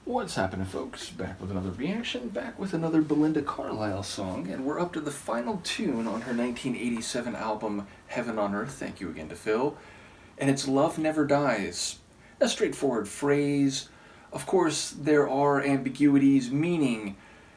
What's happening, folks? Back with another reaction, back with another Belinda Carlisle song, and we're up to the final tune on her 1987 album, Heaven on Earth. Thank you again to Phil. And it's Love Never Dies. A straightforward phrase. Of course, there are ambiguities, meaning,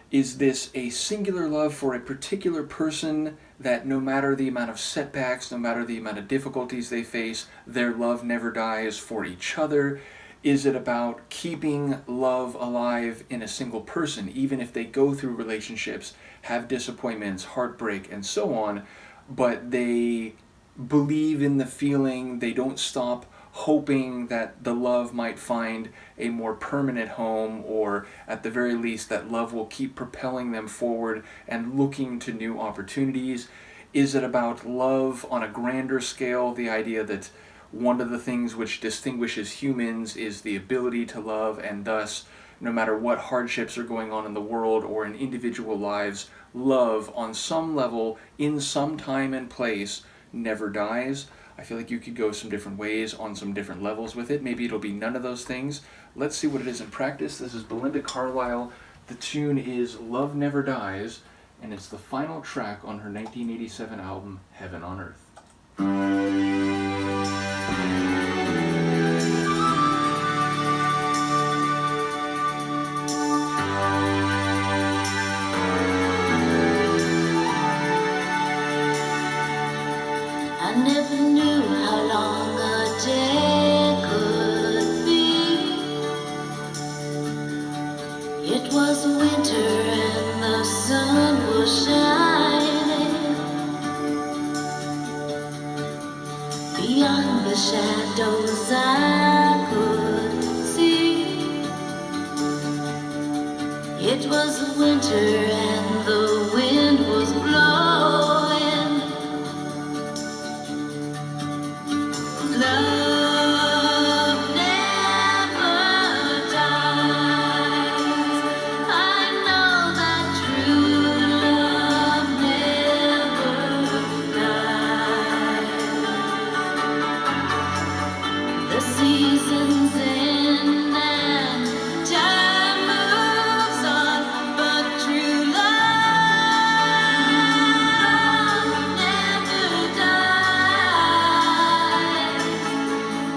is this a singular love for a particular person that no matter the amount of setbacks, no matter the amount of difficulties they face, their love never dies for each other? Is it about keeping love alive in a single person, even if they go through relationships, have disappointments, heartbreak, and so on, but they believe in the feeling, they don't stop hoping that the love might find a more permanent home, or at the very least that love will keep propelling them forward and looking to new opportunities? Is it about love on a grander scale, the idea that one of the things which distinguishes humans is the ability to love, and thus, no matter what hardships are going on in the world or in individual lives, love on some level, in some time and place, never dies? I feel like you could go some different ways on some different levels with it. Maybe it'll be none of those things. Let's see what it is in practice. This is Belinda Carlisle. The tune is Love Never Dies, and it's the final track on her 1987 album, Heaven on Earth. I never knew how long a day could be. It was winter and the sun was shining. Beyond the shadows I could see. It was winter and the wind was blowing. Love never dies. I know that true love never dies. The seasons end and time moves on, but true love never dies.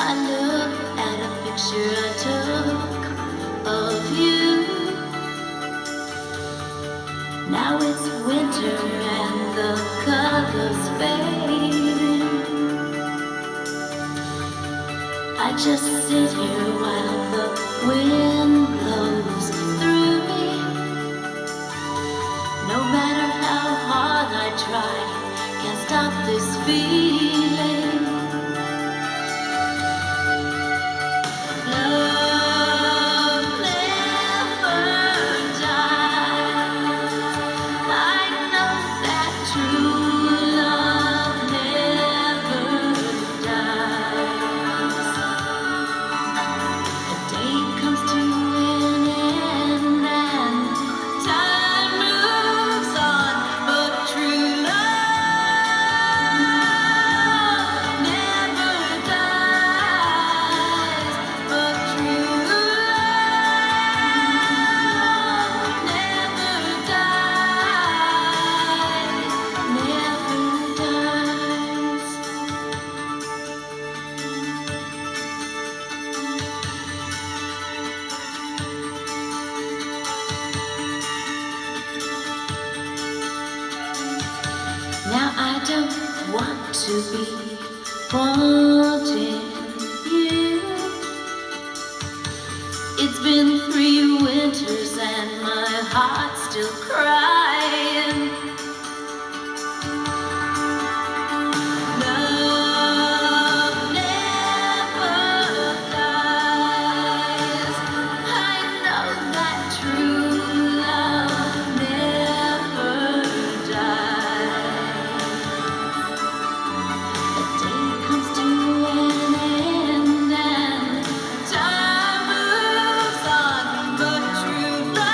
I look at a picture I took of you. Now it's winter and the colors fading. I just sit here while the wind blows through me. No matter how hard I try, can't stop this feeling. Love never dies. I know that true love never dies. A day comes to an end and time moves on, but true love never dies. But true love never dies, Now I don't want to be wanting you. It's been 3 winters and my heart's still crying. Love never dies. I know that true love never dies. A day comes to an end and time moves on, but true love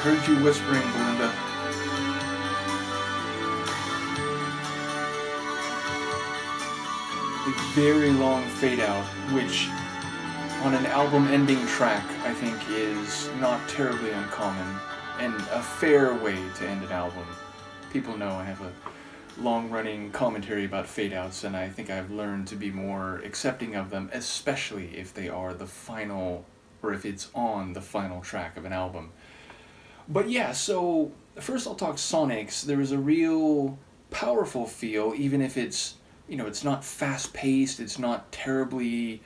heard you whispering, Belinda. A very long fade out, which on an album ending track I think is not terribly uncommon and a fair way to end an album. People know I have a long running commentary about fade outs, and I think I've learned to be more accepting of them, especially if they are the final, or if it's on the final track of an album. But yeah, so first I'll talk Sonics. There is a real powerful feel, even if it's, it's not fast paced, it's not terribly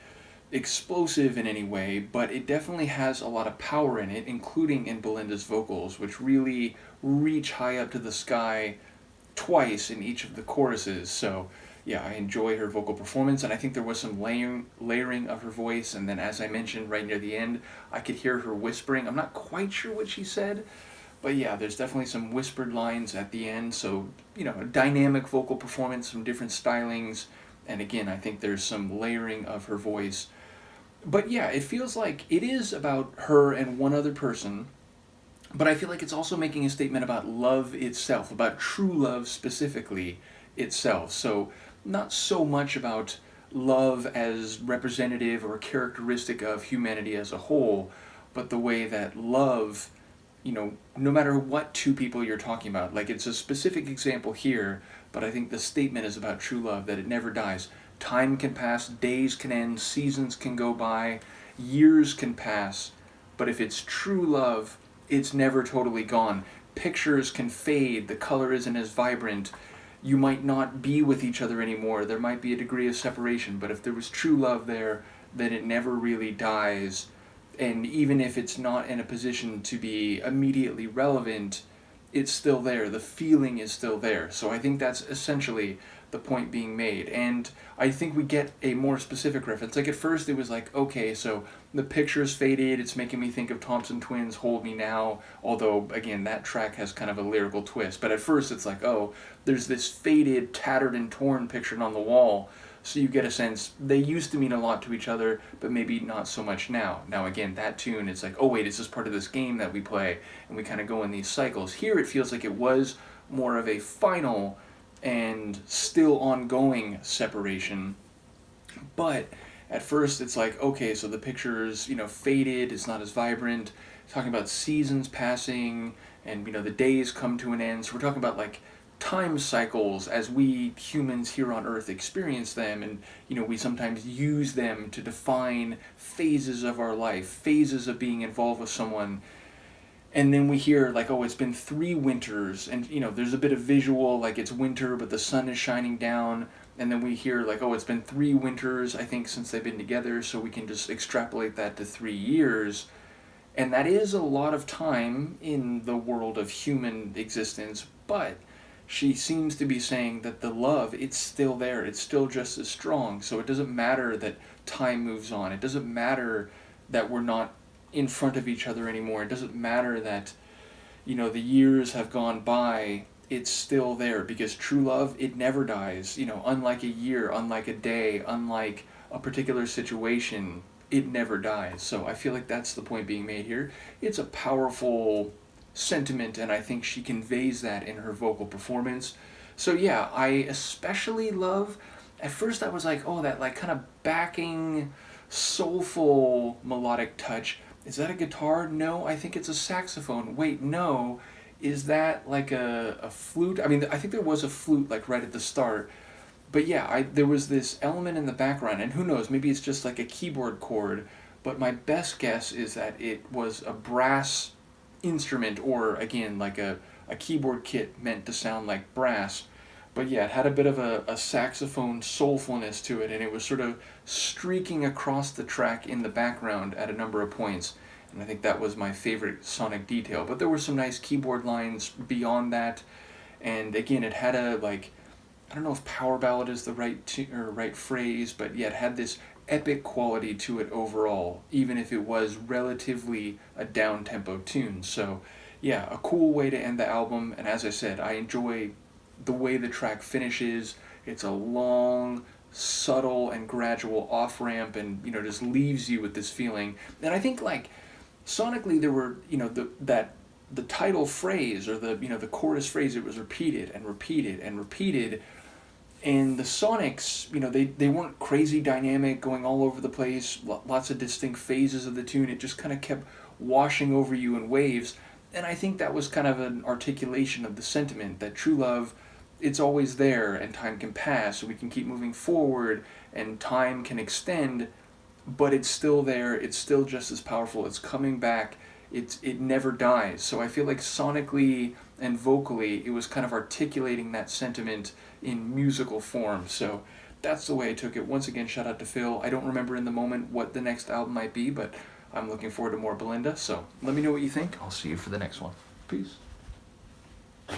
explosive in any way, but it definitely has a lot of power in it, including in Belinda's vocals, which really reach high up to the sky twice in each of the choruses. So yeah, I enjoy her vocal performance, and I think there was some layering of her voice, and then as I mentioned right near the end, I could hear her whispering. I'm not quite sure what she said, but yeah, there's definitely some whispered lines at the end, so a dynamic vocal performance, some different stylings, and again, I think there's some layering of her voice. But yeah, it feels like it is about her and one other person, but I feel like it's also making a statement about love itself, about true love specifically itself. So not so much about love as representative or characteristic of humanity as a whole, but the way that love, no matter what two people you're talking about, like it's a specific example here, but I think the statement is about true love, that it never dies. Time can pass, days can end, seasons can go by, years can pass, but if it's true love, it's never totally gone. Pictures can fade, the color isn't as vibrant, you might not be with each other anymore, there might be a degree of separation, but if there was true love there, then it never really dies. And even if it's not in a position to be immediately relevant, it's still there. The feeling is still there. So I think that's essentially the point being made. And I think we get a more specific reference. Like at first it was like, okay, so the picture's faded, it's making me think of Thompson Twins' Hold Me Now, although again that track has kind of a lyrical twist. But at first it's like, oh, there's this faded, tattered and torn picture on the wall. So you get a sense they used to mean a lot to each other, but maybe not so much now. Now again, that tune, it's like, oh wait, is this part of this game that we play? And we kind of go in these cycles. Here it feels like it was more of a final and still ongoing separation. But at first it's like, okay, so the picture's, faded, it's not as vibrant. Talking about seasons passing and, the days come to an end. So we're talking about like time cycles as we humans here on Earth experience them, and we sometimes use them to define phases of our life, phases of being involved with someone. And then we hear like, oh, it's been 3 winters, and there's a bit of visual, like it's winter but the sun is shining down, and then we hear like, oh, it's been 3 winters I think since they've been together, so we can just extrapolate that to 3 years. And that is a lot of time in the world of human existence, but she seems to be saying that the love, it's still there, it's still just as strong. So it doesn't matter that time moves on, it doesn't matter that we're not in front of each other anymore, it doesn't matter that the years have gone by, it's still there, because true love, it never dies. Unlike a year, unlike a day, unlike a particular situation, it never dies. So I feel like that's the point being made here. It's a powerful sentiment, and I think she conveys that in her vocal performance. So yeah, I especially love, at first I was like, oh, that like kind of backing soulful melodic touch. Is that a guitar? No, I think it's a saxophone. Wait, no, is that like a flute? I mean, I think there was a flute like right at the start, but yeah, there was this element in the background, and who knows, maybe it's just like a keyboard chord, but my best guess is that it was a brass instrument, or again like a keyboard kit meant to sound like brass. But yeah, it had a bit of a saxophone soulfulness to it, and it was sort of streaking across the track in the background at a number of points, and I think that was my favorite sonic detail. But there were some nice keyboard lines beyond that, and again it had a, like, I don't know if power ballad is the right phrase, but yeah, it had this epic quality to it overall, even if it was relatively a down-tempo tune. So yeah, a cool way to end the album, and as I said, I enjoy the way the track finishes. It's a long, subtle, and gradual off-ramp, and just leaves you with this feeling. And I think like sonically there were, that the title phrase, or the chorus phrase, it was repeated and repeated and repeated. And the Sonics, they weren't crazy dynamic, going all over the place, lots of distinct phases of the tune. It just kind of kept washing over you in waves. And I think that was kind of an articulation of the sentiment that true love, it's always there, and time can pass, so we can keep moving forward, and time can extend, but it's still there, it's still just as powerful, it's coming back, it never dies. So I feel like sonically and vocally, it was kind of articulating that sentiment in musical form. So that's the way I took it. Once again, shout out to Phil. I don't remember in the moment what the next album might be, but I'm looking forward to more Belinda. So let me know what you think. I'll see you for the next one. Peace.